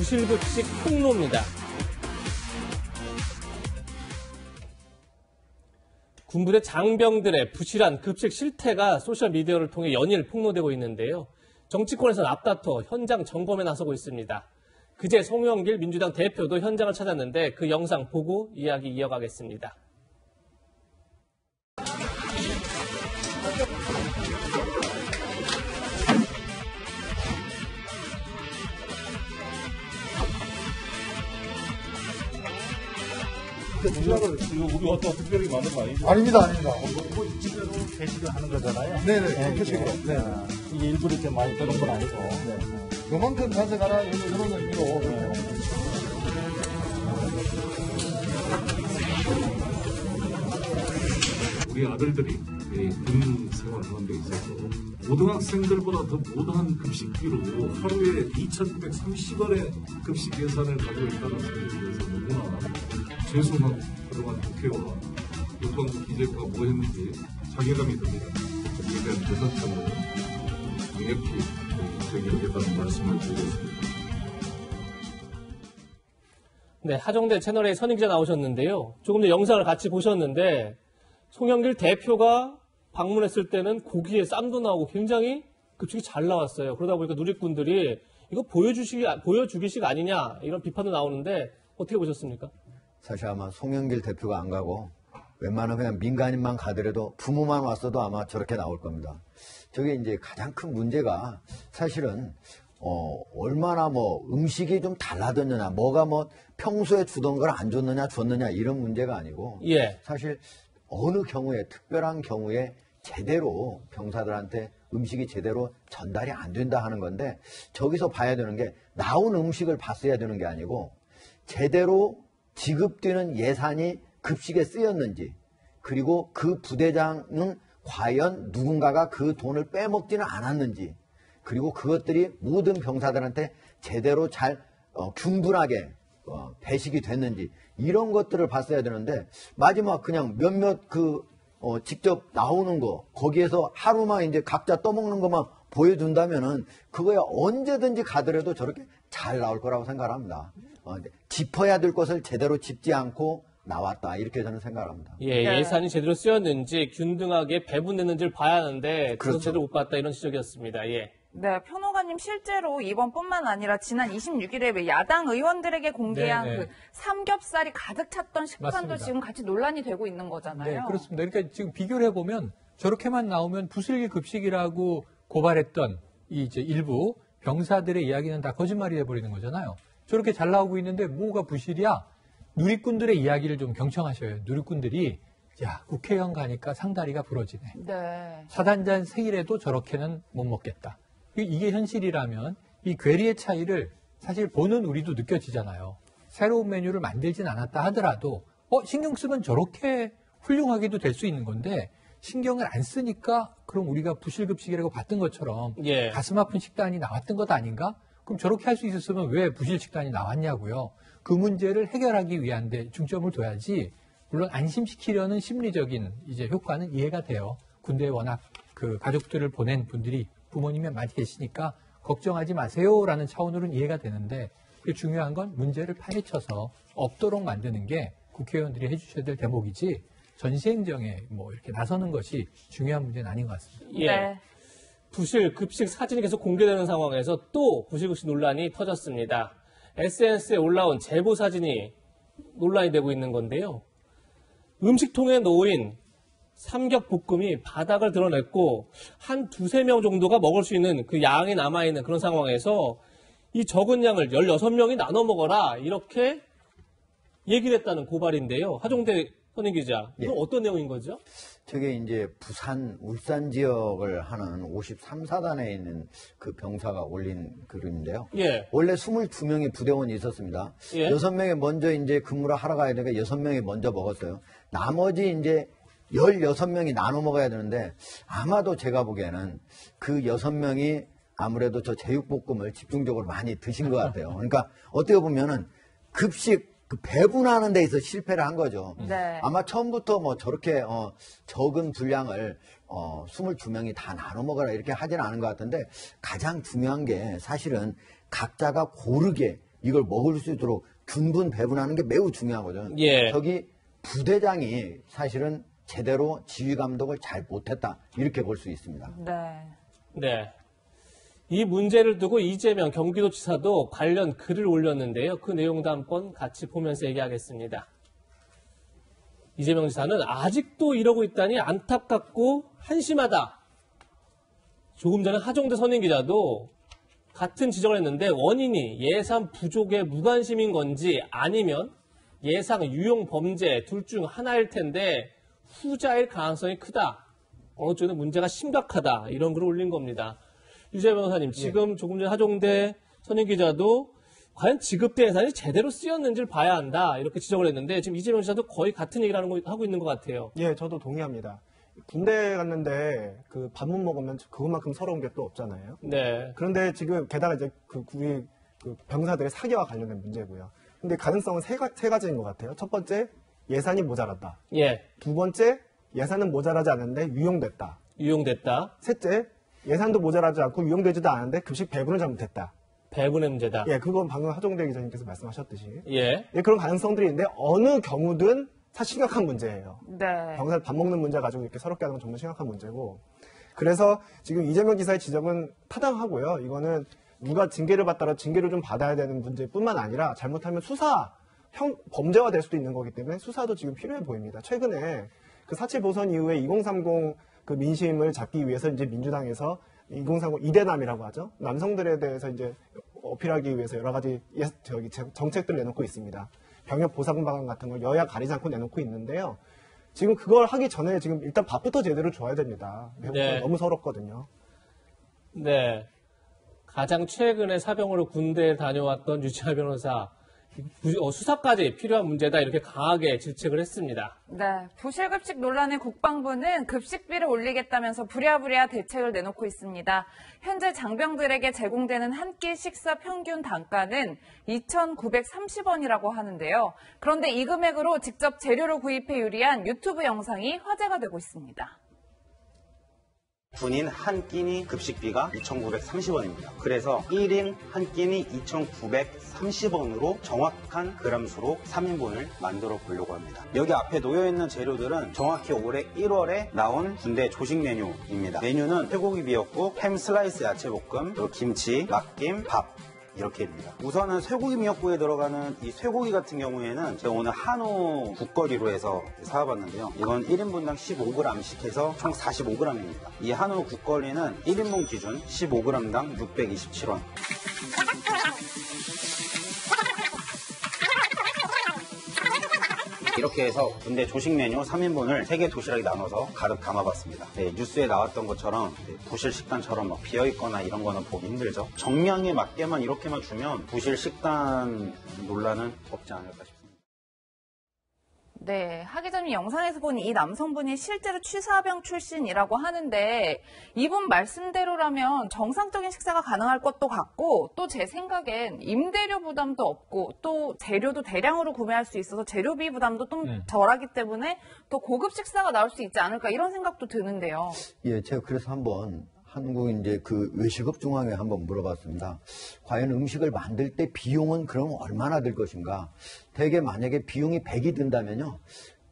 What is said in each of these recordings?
부실급식 폭로입니다. 군부대 장병들의 부실한 급식 실태가 소셜미디어를 통해 연일 폭로되고 있는데요. 정치권에서는 앞다퉈 현장 점검에 나서고 있습니다. 그제 송영길 민주당 대표도 현장을 찾았는데 그 영상 보고 이야기 이어가겠습니다. 우리 어떤 특별히 많은 거 아니죠? 아닙니다. 실제로 배식을 하는 거잖아요. 네네. 그렇죠. 네. 이게 일부러 이렇게 많이 들은 건 아니고. 네. 요만큼 가져가라, 이런 의미로. 우리 아들들이 군 생활하는 데 있어서 고등학생들보다 더 모던한 급식비로 하루에 2,930원의 급식 예산을 가지고 있다는 사실에 대해서 너무나 죄송하고 그동안 국회와 여권 기재부가 뭐 했는지 자괴감이 듭니다. 거기에 대한 개선점을 강력히 제기하겠다는 말씀을 드리겠습니다. 네, 하정대 채널에 선임 기자 나오셨는데요. 조금 전 영상을 같이 보셨는데 송영길 대표가 방문했을 때는 고기에 쌈도 나오고 굉장히 급식이 잘 나왔어요. 그러다 보니까 누리꾼들이 이거 보여주기식 아니냐 이런 비판도 나오는데 어떻게 보셨습니까? 사실 아마 송영길 대표가 안 가고 웬만하면 그냥 민간인만 가더라도 부모만 왔어도 아마 저렇게 나올 겁니다. 저게 이제 가장 큰 문제가 사실은 얼마나 음식이 좀 달라졌느냐, 뭐가 평소에 주던 걸 안 줬느냐 이런 문제가 아니고 예. 사실 어느 경우에 특별한 경우에 제대로 병사들한테 음식이 제대로 전달이 안 된다 하는 건데 저기서 봐야 되는 게 나온 음식을 봤어야 되는 게 아니고 제대로 지급되는 예산이 급식에 쓰였는지 그리고 그 부대장은 과연 누군가가 그 돈을 빼먹지는 않았는지 그리고 그것들이 모든 병사들한테 제대로 잘 균분하게 배식이 됐는지 이런 것들을 봤어야 되는데 마지막 그냥 몇몇 직접 나오는 거 거기에서 하루만 이제 각자 떠먹는 것만 보여준다면은 그거야 언제든지 가더라도 저렇게 잘 나올 거라고 생각합니다. 짚어야 될 것을 제대로 짚지 않고 나왔다 이렇게 저는 생각합니다. 예, 네. 예산이 제대로 쓰였는지 균등하게 배분됐는지를 봐야 하는데 그건 그렇죠. 제대로 못 봤다 이런 지적이었습니다. 예. 네, 평호가님 실제로 이번뿐만 아니라 지난 26일에 야당 의원들에게 공개한 네, 네. 그 삼겹살이 가득 찼던 식판도 맞습니다. 지금 같이 논란이 되고 있는 거잖아요. 네, 그렇습니다. 그러니까 지금 비교를 해보면 저렇게만 나오면 부슬기 급식이라고 고발했던 이제 일부 병사들의 이야기는 다 거짓말이 돼버리는 거잖아요. 저렇게 잘 나오고 있는데 뭐가 부실이야? 누리꾼들의 이야기를 좀 경청하셔요. 누리꾼들이 야 국회의원 가니까 상다리가 부러지네. 네. 사단장 생일에도 저렇게는 못 먹겠다. 이게 현실이라면 이 괴리의 차이를 사실 보는 우리도 느껴지잖아요. 새로운 메뉴를 만들진 않았다 하더라도 신경 쓰면 저렇게 훌륭하게도 될 수 있는 건데 신경을 안 쓰니까 그럼 우리가 부실급식이라고 봤던 것처럼 예. 가슴 아픈 식단이 나왔던 것 아닌가? 그럼 저렇게 할 수 있었으면 왜 부실 식단이 나왔냐고요. 그 문제를 해결하기 위한 데 중점을 둬야지 물론 안심시키려는 심리적인 이제 효과는 이해가 돼요. 군대에 워낙 그 가족들을 보낸 분들이 부모님이 많이 계시니까 걱정하지 마세요라는 차원으로는 이해가 되는데 그 중요한 건 문제를 파헤쳐서 없도록 만드는 게 국회의원들이 해주셔야 될 대목이지 전시행정에 이렇게 나서는 것이 중요한 문제는 아닌 것 같습니다. 예. 네. 부실 급식 사진이 계속 공개되는 상황에서 또 부실급식 논란이 터졌습니다. SNS에 올라온 제보 사진이 논란이 되고 있는 건데요. 음식통에 놓인 삼겹볶음이 바닥을 드러냈고 한 두세 명 정도가 먹을 수 있는 그 양이 남아있는 그런 상황에서 이 적은 양을 16명이 나눠 먹어라 이렇게 얘기를 했다는 고발인데요. 하정대 선임 기자, 이건 예. 어떤 내용인 거죠? 저게 이제 부산, 울산 지역을 하는 53사단에 있는 그 병사가 올린 글인데요. 예. 원래 22명의 부대원이 있었습니다. 예. 6명이 먼저 이제 근무를 하러 가야 되니까 6명이 먼저 먹었어요. 나머지 이제 16명이 나눠 먹어야 되는데 아마도 제가 보기에는 그 6명이 아무래도 저 제육볶음을 집중적으로 많이 드신 것 같아요. 그러니까 어떻게 보면은 급식 그 배분하는 데 있어 실패를 한 거죠. 네. 아마 처음부터 저렇게 적은 분량을 22명이 다 나눠 먹어라 이렇게 하지는 않은 것 같은데 가장 중요한 게 사실은 각자가 고르게 이걸 먹을 수 있도록 균분 배분하는 게 매우 중요하거든. 예. 저기 부대장이 사실은 제대로 지휘 감독을 잘 못했다 이렇게 볼 수 있습니다. 네. 네. 이 문제를 두고 이재명 경기도지사도 관련 글을 올렸는데요. 그 내용도 한번 같이 보면서 얘기하겠습니다. 이재명 지사는 아직도 이러고 있다니 안타깝고 한심하다. 조금 전에 하종대 선임기자도 같은 지적을 했는데 원인이 예산 부족의 무관심인 건지 아니면 예상 유용 범죄 둘 중 하나일 텐데 후자일 가능성이 크다. 어느 쪽에는 문제가 심각하다. 이런 글을 올린 겁니다. 유재 변호사님, 지금 조금 전에 하종대 선임기자도 과연 지급된 예산이 제대로 쓰였는지를 봐야 한다. 이렇게 지적을 했는데 지금 이재명 지사도 거의 같은 얘기를 하고 있는 것 같아요. 예, 저도 동의합니다. 군대 갔는데 그 밥만 먹으면 그것만큼 서러운 게 또 없잖아요. 네. 그런데 지금 게다가 이제 우리 병사들의 사기와 관련된 문제고요. 근데 가능성은 세 가지인 것 같아요. 첫 번째, 예산이 모자랐다. 예. 두 번째, 예산은 모자라지 않는데 유용됐다. 유용됐다. 셋째, 예산도 모자라지 않고 유용되지도 않은데 급식 배분을 잘못했다. 배분의 문제다. 예, 그건 방금 하종대 기자님께서 말씀하셨듯이. 예. 예, 그런 가능성들이 있는데 어느 경우든 사실 심각한 문제예요. 네. 병사 밥 먹는 문제 가지고 이렇게 서럽게 하는 건 정말 심각한 문제고. 그래서 지금 이재명 지사의 지적은 타당하고요. 이거는 누가 징계를 받더라도 징계를 좀 받아야 되는 문제뿐만 아니라 잘못하면 범죄가 될 수도 있는 거기 때문에 수사도 지금 필요해 보입니다. 최근에 그 4.7 보선 이후에 2030 그 민심을 잡기 위해서 이제 민주당에서 2030 이대남이라고 하죠. 남성들에 대해서 이제 어필하기 위해서 여러 가지 정책들을 내놓고 있습니다. 병역 보상금 방안 같은 걸 여야 가리지 않고 내놓고 있는데요. 지금 그걸 하기 전에 지금 일단 밥부터 제대로 줘야 됩니다. 네. 너무 서럽거든요. 네. 가장 최근에 사병으로 군대에 다녀왔던 유치하 변호사, 수사까지 필요한 문제다 이렇게 강하게 질책을 했습니다. 네, 부실급식 논란의 국방부는 급식비를 올리겠다면서 부랴부랴 대책을 내놓고 있습니다. 현재 장병들에게 제공되는 한 끼 식사 평균 단가는 2,930원이라고 하는데요. 그런데 이 금액으로 직접 재료를 구입해 요리한 유튜브 영상이 화제가 되고 있습니다. 군인 한 끼니 급식비가 2,930원입니다. 그래서 1인 한 끼니 2,930원으로 정확한 그람수로 3인분을 만들어 보려고 합니다. 여기 앞에 놓여있는 재료들은 정확히 올해 1월에 나온 군대 조식 메뉴입니다. 메뉴는 쇠고기 미역국, 햄 슬라이스 야채볶음, 그리고 김치, 막김, 밥 이렇게입니다. 우선은 쇠고기 미역국에 들어가는 이 쇠고기 같은 경우에는 제가 오늘 한우 국거리로 해서 사와봤는데요. 이건 1인분당 15g씩 해서 총 45g입니다. 이 한우 국거리는 1인분 기준 15g당 627원. 이렇게 해서 군대 조식 메뉴 3인분을 3개 도시락에 나눠서 가득 담아봤습니다. 네, 뉴스에 나왔던 것처럼 부실 식단처럼 막 비어있거나 이런 거는 보기 힘들죠. 정량에 맞게만 이렇게만 주면 부실 식단 논란은 없지 않을까 싶습니다. 네, 하기 전에 영상에서 본 이 남성분이 실제로 취사병 출신이라고 하는데 이분 말씀대로라면 정상적인 식사가 가능할 것도 같고 또 제 생각엔 임대료 부담도 없고 또 재료도 대량으로 구매할 수 있어서 재료비 부담도 좀 덜하기 때문에 더 고급 식사가 나올 수 있지 않을까 이런 생각도 드는데요. 예, 제가 그래서 한번 한국 이제 그 외식업 중앙에 한번 물어봤습니다. 과연 음식을 만들 때 비용은 그럼 얼마나 들 것인가? 대개 만약에 비용이 100이 든다면요.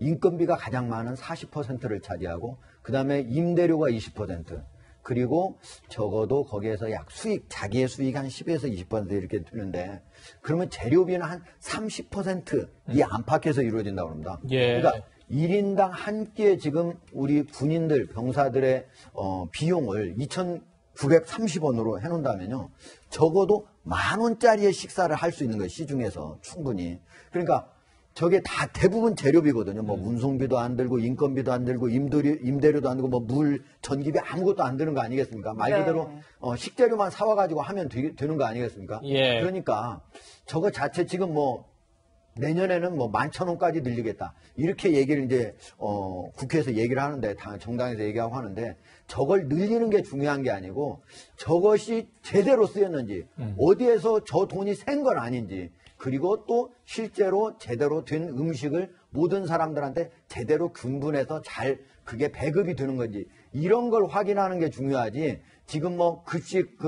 인건비가 가장 많은 40%를 차지하고 그다음에 임대료가 20% 그리고 적어도 거기에서 약 수익, 자기의 수익 한 10에서 20% 이렇게 드는데 그러면 재료비는 한 30% 이 안팎에서 이루어진다고 합니다. 예. 그러니까 1인당 한 끼에 지금 우리 군인들, 병사들의 비용을 2,930원으로 해놓는다면요. 적어도 10,000원짜리의 식사를 할 수 있는 거예요. 시중에서 충분히. 그러니까 저게 다 대부분 재료비거든요. 뭐 운송비도 안 들고 인건비도 안 들고 임대료도 안 들고 뭐 물, 전기비 아무것도 안 드는 거 아니겠습니까? 말 그대로 식재료만 사와가지고 하면 되는 거 아니겠습니까? 예. 그러니까 저거 자체 지금 뭐 내년에는 뭐 11,000원까지 늘리겠다. 이렇게 얘기를 이제, 국회에서 얘기를 하는데, 정당에서 얘기하고 하는데, 저걸 늘리는 게 중요한 게 아니고, 저것이 제대로 쓰였는지, 어디에서 저 돈이 센 건 아닌지, 그리고 또 실제로 제대로 된 음식을 모든 사람들한테 제대로 균분해서 잘 그게 배급이 되는 건지, 이런 걸 확인하는 게 중요하지, 지금 뭐 급식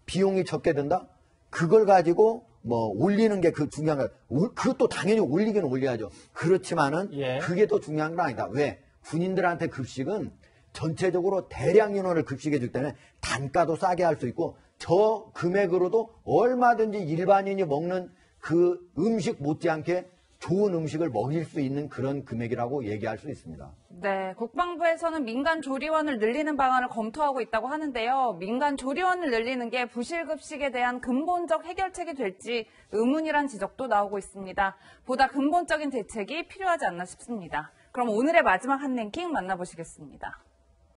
비용이 적게 든다? 그걸 가지고 뭐 올리는 게 그 중요한 거야. 그것도 당연히 올리긴 올려야죠. 그렇지만은 예. 그게 더 중요한 건 아니다. 왜? 군인들한테 급식은 전체적으로 대량 인원을 급식해 줄 때는 단가도 싸게 할 수 있고 저 금액으로도 얼마든지 일반인이 먹는 그 음식 못지않게 좋은 음식을 먹일 수 있는 그런 금액이라고 얘기할 수 있습니다. 네, 국방부에서는 민간 조리원을 늘리는 방안을 검토하고 있다고 하는데요. 민간 조리원을 늘리는 게 부실급식에 대한 근본적 해결책이 될지 의문이란 지적도 나오고 있습니다. 보다 근본적인 대책이 필요하지 않나 싶습니다. 그럼 오늘의 마지막 한 랭킹 만나보시겠습니다.